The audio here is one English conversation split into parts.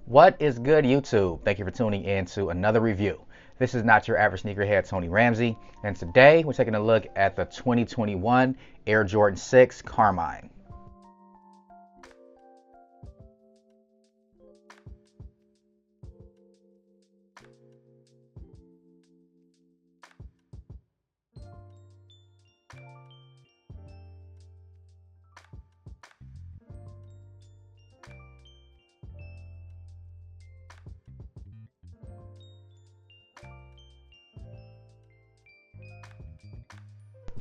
What is good, YouTube? Thank you for tuning in to another review. This is not your average sneakerhead, Tony Ramsey, and today we're taking a look at the 2021 Air Jordan 6 Carmine.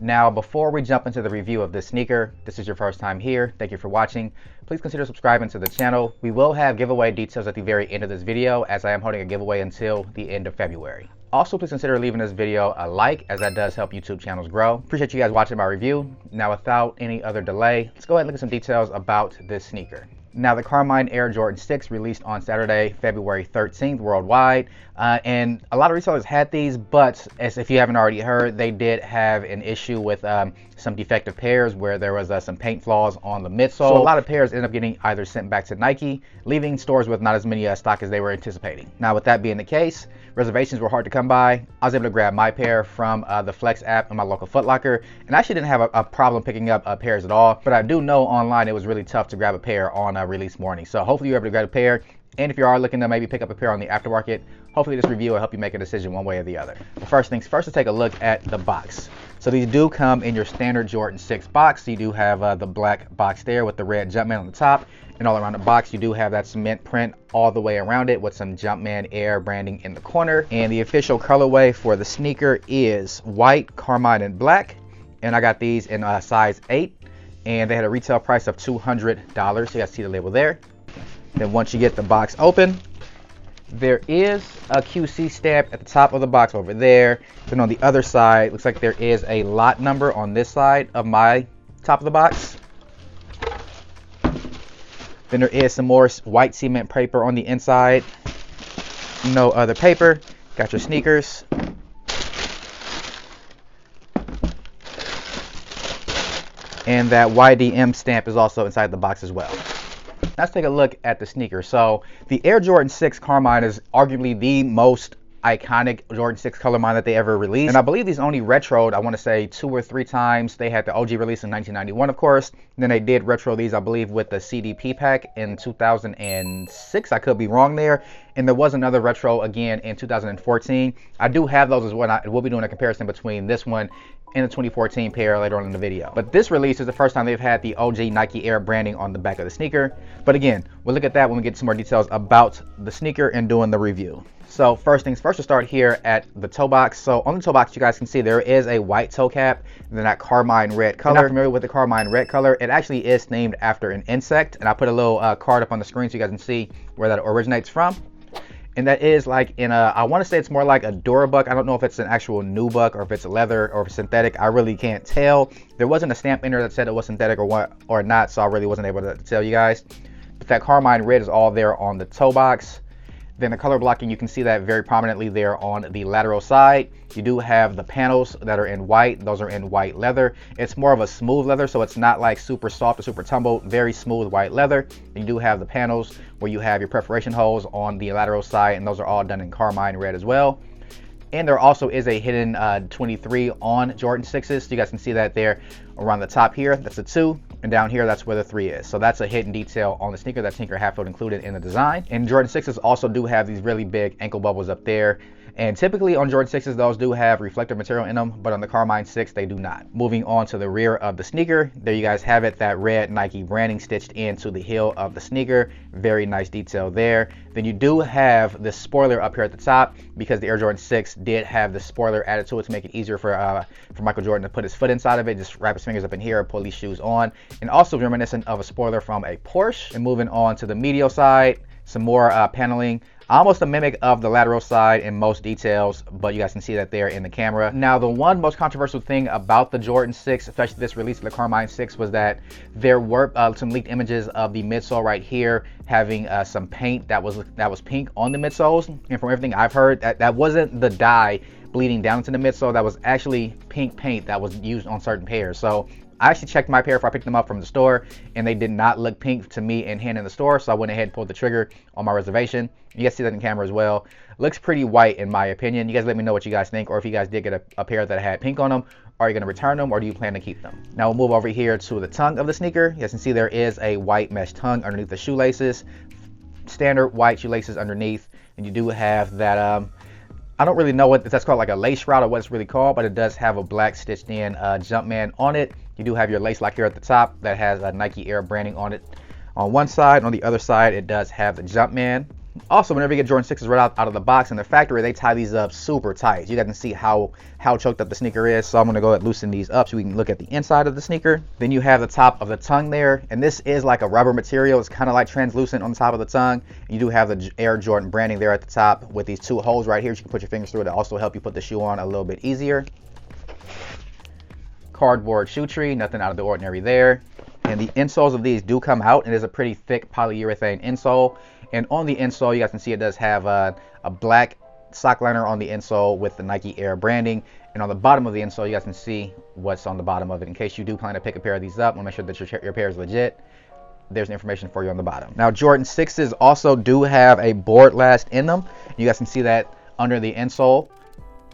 Now, before we jump into the review of this sneaker, this is your first time here, thank you for watching. Please consider subscribing to the channel. We will have giveaway details at the very end of this video, as I am holding a giveaway until the end of February. Also, please consider leaving this video a like, as that does help YouTube channels grow. Appreciate you guys watching my review. Now, without any other delay, let's go ahead and look at some details about this sneaker. Now, the Carmine Air Jordan 6 released on Saturday, February 13th worldwide, and a lot of resellers had these, but as if you haven't already heard, they did have an issue with some defective pairs where there was some paint flaws on the midsole. So a lot of pairs ended up getting either sent back to Nike, leaving stores with not as many stock as they were anticipating. Now, with that being the case, reservations were hard to come by. I was able to grab my pair from the Flex app in my local Foot Locker, and I actually didn't have a problem picking up pairs at all, but I do know online it was really tough to grab a pair on release morning. So hopefully you're able to grab a pair, and if you are looking to maybe pick up a pair on the aftermarket, hopefully this review will help you make a decision one way or the other. But first things first, let's take a look at the box. So these do come in your standard Jordan 6 box. So you do have the black box there with the red Jumpman on the top, and all around the box you do have that cement print all the way around it with some Jumpman Air branding in the corner. And the official colorway for the sneaker is white, Carmine, and black, and I got these in size 8, and they had a retail price of $200. So you guys see the label there. Then once you get the box open, there is a QC stamp at the top of the box over there. Then on the other side, looks like there is a lot number on this side of my top of the box. Then there is some more white cement paper on the inside. No other paper. Got your sneakers. And that YDM stamp is also inside the box as well. Let's take a look at the sneaker. So the Air Jordan 6 Carmine is arguably the most iconic Jordan 6 color line that they ever released. And I believe these only retroed, I want to say 2 or 3 times. They had the OG release in 1991, of course. Then they did retro these, I believe, with the CDP pack in 2006. I could be wrong there. And there was another retro again in 2014. I do have those as well. I will be doing a comparison between this one and the 2014 pair later on in the video. But this release is the first time they've had the OG Nike Air branding on the back of the sneaker. But again, we'll look at that when we get some more details about the sneaker and doing the review. So first things first, we'll start here at the toe box. So on the toe box, you guys can see there is a white toe cap, and then that Carmine red color. If you're not familiar with the Carmine red color, it actually is named after an insect, and I put a little card up on the screen so you guys can see where that originates from. And that is like in a, I want to say it's more like a Durabuck. I don't know if it's an actual nubuck or if it's leather or synthetic. I really can't tell. There wasn't a stamp in there that said it was synthetic or what or not, so I really wasn't able to tell you guys. But that Carmine red is all there on the toe box. Then the color blocking, you can see that very prominently there on the lateral side. You do have the panels that are in white. Those are in white leather. It's more of a smooth leather, so it's not like super soft or super tumbled. Very smooth white leather. And you do have the panels where you have your perforation holes on the lateral side, and those are all done in Carmine red as well. And there also is a hidden 23 on Jordan 6s. So you guys can see that there around the top here. That's a 2. And down here, that's where the 3 is. So that's a hidden detail on the sneaker. That tinker half-foot included in the design. And Jordan 6s also do have these really big ankle bubbles up there. And typically on Jordan 6s, those do have reflective material in them, but on the Carmine 6, they do not. Moving on to the rear of the sneaker, there you guys have it, that red Nike branding stitched into the heel of the sneaker. Very nice detail there. Then you do have the spoiler up here at the top, because the Air Jordan 6 did have the spoiler added to it to make it easier for Michael Jordan to put his foot inside of it, just wrap his fingers up in here, pull these shoes on, and also reminiscent of a spoiler from a Porsche. And moving on to the medial side, some more paneling. Almost a mimic of the lateral side in most details, but you guys can see that there in the camera. Now, the one most controversial thing about the Jordan 6, especially this release of the Carmine 6, was that there were some leaked images of the midsole right here having some paint that was pink on the midsoles. And from everything I've heard, that wasn't the dye bleeding down into the midsole. That was actually pink paint that was used on certain pairs. So I actually checked my pair before I picked them up from the store, and they did not look pink to me in hand in the store, so I went ahead and pulled the trigger on my reservation. You guys see that in camera as well. Looks pretty white in my opinion. You guys let me know what you guys think, or if you guys did get a pair that had pink on them. Are you going to return them, or do you plan to keep them? Now we'll move over here to the tongue of the sneaker. You guys can see there is a white mesh tongue underneath the shoelaces. Standard white shoelaces underneath, and you do have that I don't really know what that's called, like a lace shroud or what it's really called, but it does have a black stitched in Jumpman on it. You do have your lace lock here at the top that has a Nike Air branding on it on one side. On the other side, it does have the Jumpman. Also, whenever you get Jordan 6s right out of the box in the factory, they tie these up super tight. You guys can see how choked up the sneaker is. So I'm going to go ahead and loosen these up so we can look at the inside of the sneaker. Then you have the top of the tongue there. And this is like a rubber material. It's kind of like translucent on the top of the tongue. You do have the Air Jordan branding there at the top with these two holes right here. You can put your fingers through it to also help you put the shoe on a little bit easier. Cardboard shoe tree, nothing out of the ordinary there. And the insoles of these do come out. It is a pretty thick polyurethane insole. And on the insole, you guys can see it does have a black sock liner on the insole with the Nike Air branding. And on the bottom of the insole, you guys can see what's on the bottom of it. In case you do plan to pick a pair of these up, want to make sure that your pair is legit. There's information for you on the bottom. Now, Jordan 6s also do have a board last in them. You guys can see that under the insole.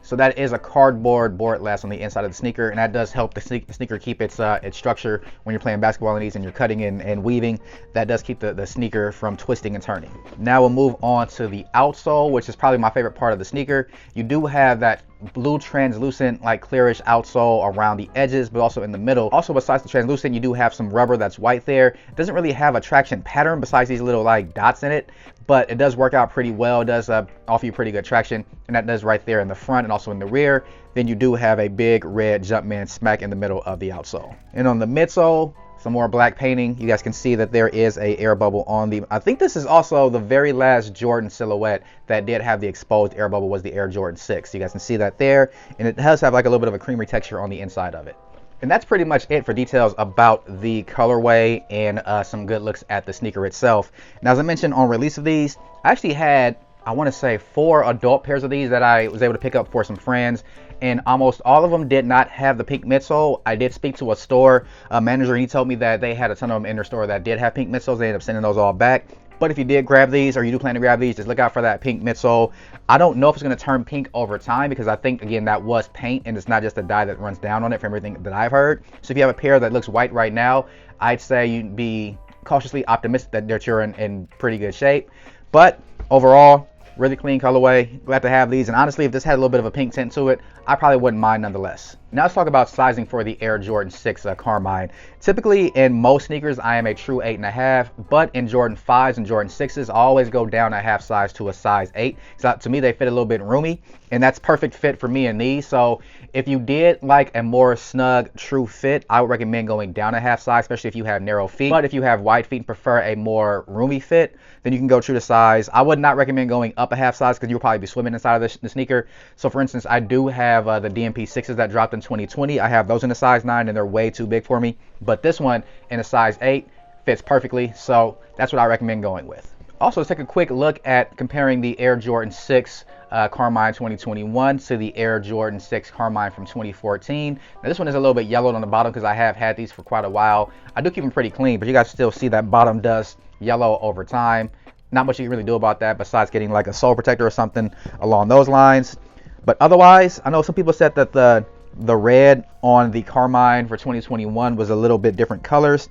So that is a cardboard board last on the inside of the sneaker, and that does help the sneaker keep its structure when you're playing basketball in these and you're cutting and weaving. That does keep the sneaker from twisting and turning. Now we'll move on to the outsole, which is probably my favorite part of the sneaker. You do have that blue translucent, like clearish outsole around the edges, but also in the middle. Also, besides the translucent, you do have some rubber that's white there. It doesn't really have a traction pattern besides these little like dots in it, but it does work out pretty well. It does offer you pretty good traction, and that does right there in the front and also in the rear. Then you do have a big red Jumpman smack in the middle of the outsole. And on the midsole, some more black painting. You guys can see that there is a air bubble on the, I think this is also the very last Jordan silhouette that did have the exposed air bubble, was the Air Jordan 6. You guys can see that there, and it does have like a little bit of a creamy texture on the inside of it. And that's pretty much it for details about the colorway and some good looks at the sneaker itself. Now, as I mentioned on release of these, I actually had, I want to say 4 adult pairs of these that I was able to pick up for some friends, and almost all of them did not have the pink midsole. I did speak to a store manager, and he told me that they had a ton of them in their store that did have pink midsoles. They ended up sending those all back. But if you did grab these, or you do plan to grab these, just look out for that pink midsole. I don't know if it's going to turn pink over time, because I think, again, that was paint, and it's not just a dye that runs down on it from everything that I've heard. So if you have a pair that looks white right now, I'd say you'd be cautiously optimistic that you're in pretty good shape. But overall, really clean colorway. Glad to have these. And honestly, if this had a little bit of a pink tint to it, I probably wouldn't mind nonetheless. Now let's talk about sizing for the Air Jordan 6 Carmine. Typically in most sneakers, I am a true 8.5, but in Jordan 5s and Jordan 6s, I always go down a half size to a size 8. So to me, they fit a little bit roomy, and that's perfect fit for me in these. So if you did like a more snug, true fit, I would recommend going down a half size, especially if you have narrow feet. But if you have wide feet and prefer a more roomy fit, then you can go true to size. I would not recommend going up a half size, because you'll probably be swimming inside of the sneaker. So for instance, I do have the DMP 6s that dropped in 2020. I have those in a size 9, and they're way too big for me. But this one in a size 8 fits perfectly. So that's what I recommend going with. Also, let's take a quick look at comparing the Air Jordan 6 Carmine 2021 to the Air Jordan 6 Carmine from 2014. Now this one is a little bit yellowed on the bottom, because I have had these for quite a while. I do keep them pretty clean, but you guys still see that bottom does yellow over time. Not much you can really do about that besides getting like a sole protector or something along those lines. But otherwise, I know some people said that the red on the Carmine for 2021 was a little bit different colors,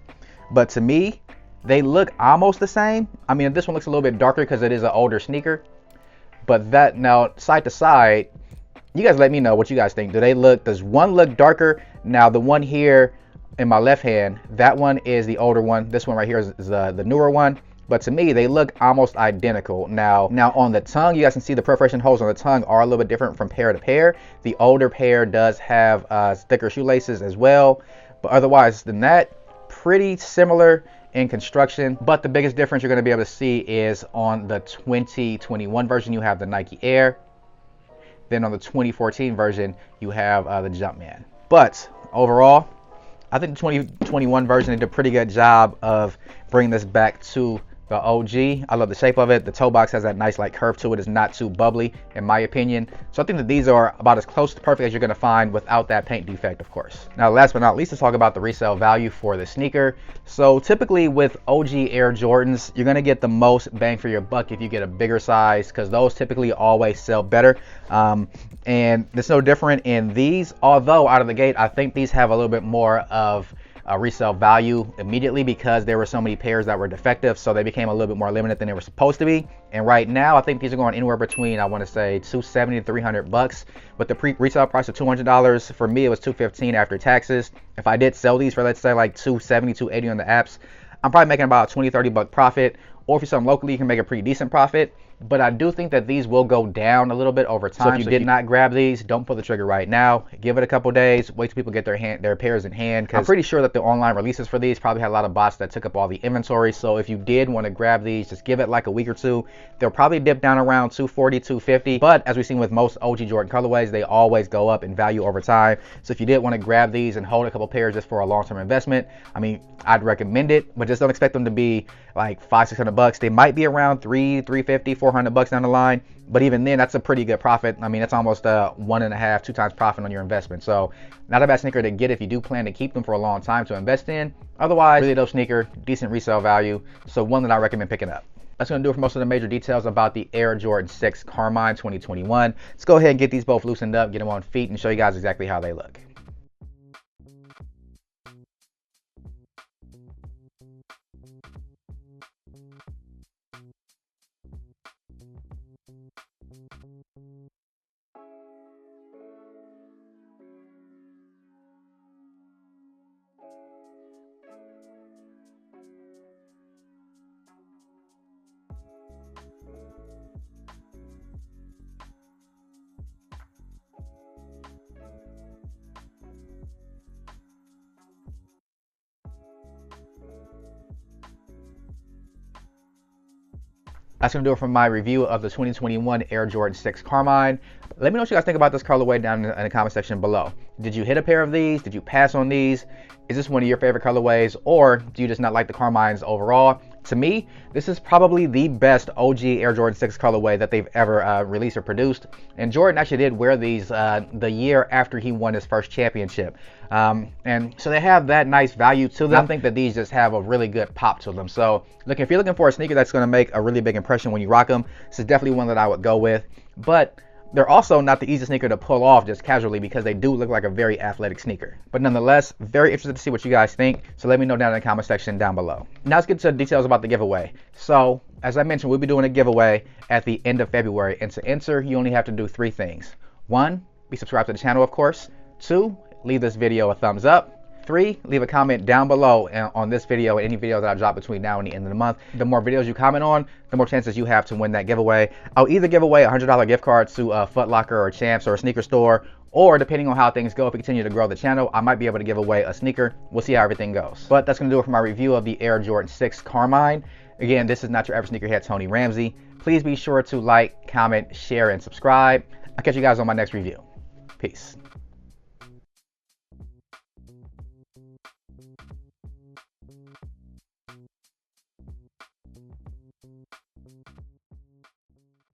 but to me, they look almost the same. I mean, this one looks a little bit darker because it is an older sneaker, but that, now side to side, you guys let me know what you guys think. Does one look darker? Now the one here in my left hand, that one is the older one. This one right here is the newer one. But to me, they look almost identical. Now on the tongue, you guys can see the perforation holes on the tongue are a little bit different from pair to pair. The older pair does have thicker shoelaces as well. But otherwise than that, pretty similar in construction. But the biggest difference you're going to be able to see is on the 2021 version, you have the Nike Air. Then on the 2014 version, you have the Jumpman. But overall, I think the 2021 version did a pretty good job of bringing this back to the OG. I love the shape of it. The toe box has that nice like curve to it. It's not too bubbly in my opinion. So I think that these are about as close to perfect as you're gonna find without that paint defect, of course. Now last but not least, let's talk about the resale value for the sneaker. So typically with OG Air Jordans, you're gonna get the most bang for your buck if you get a bigger size, because those typically always sell better. And it's no different in these, although out of the gate, I think these have a little bit more of resale value immediately because there were so many pairs that were defective, so they became a little bit more limited than they were supposed to be. And right now I think these are going anywhere between, I want to say, $270 to $300 with the resale price of $200. For me it was $215 after taxes. If I did sell these for, let's say, like $270, $280 on the apps, I'm probably making about a $20-$30 profit. Or if you sell them locally, you can make a pretty decent profit. But I do think that these will go down a little bit over time. So if you did not grab these, don't pull the trigger right now. Give it a couple days. Wait till people get their pairs in hand. Because I'm pretty sure that the online releases for these probably had a lot of bots that took up all the inventory. So if you did want to grab these, just give it like a week or two. They'll probably dip down around $240, $250. But as we've seen with most OG Jordan colorways, they always go up in value over time. So if you did want to grab these and hold a couple pairs just for a long-term investment, I mean, I'd recommend it. But just don't expect them to be like $500-$600. They might be around $350, $400 down the line, but even then that's a pretty good profit. I mean, that's almost 1.5, 2 times profit on your investment. So not a bad sneaker to get if you do plan to keep them for a long time to invest in. Otherwise, really dope sneaker, decent resale value, so one that I recommend picking up. That's going to do it for most of the major details about the Air Jordan 6 Carmine 2021. Let's go ahead and get these both loosened up, get them on feet, and show you guys exactly how they look. That's going to do it for my review of the 2021 Air Jordan 6 Carmine. Let me know what you guys think about this colorway down in the comment section below. Did you hit a pair of these? Did you pass on these? Is this one of your favorite colorways, or do you just not like the Carmines overall? To me, this is probably the best OG Air Jordan 6 colorway that they've ever released or produced. And Jordan actually did wear these the year after he won his first championship. And so they have that nice value to them. I think that these just have a really good pop to them. So look, if you're looking for a sneaker that's going to make a really big impression when you rock them, this is definitely one that I would go with. But they're also not the easiest sneaker to pull off just casually because they do look like a very athletic sneaker. But nonetheless, very interested to see what you guys think. So let me know down in the comment section down below. Now let's get to the details about the giveaway. So as I mentioned, we'll be doing a giveaway at the end of February. And to enter, you only have to do 3 things. 1, be subscribed to the channel, of course. 2, leave this video a thumbs up. 3, leave a comment down below on this video and any video that I drop between now and the end of the month. The more videos you comment on, the more chances you have to win that giveaway. I'll either give away a $100 gift card to Foot Locker or Champs or a sneaker store, or depending on how things go, if we continue to grow the channel, I might be able to give away a sneaker. We'll see how everything goes. But that's going to do it for my review of the Air Jordan 6 Carmine. Again, this is not your average sneakerhead, Tony Ramsey. Please be sure to like, comment, share, and subscribe. I'll catch you guys on my next review. Peace.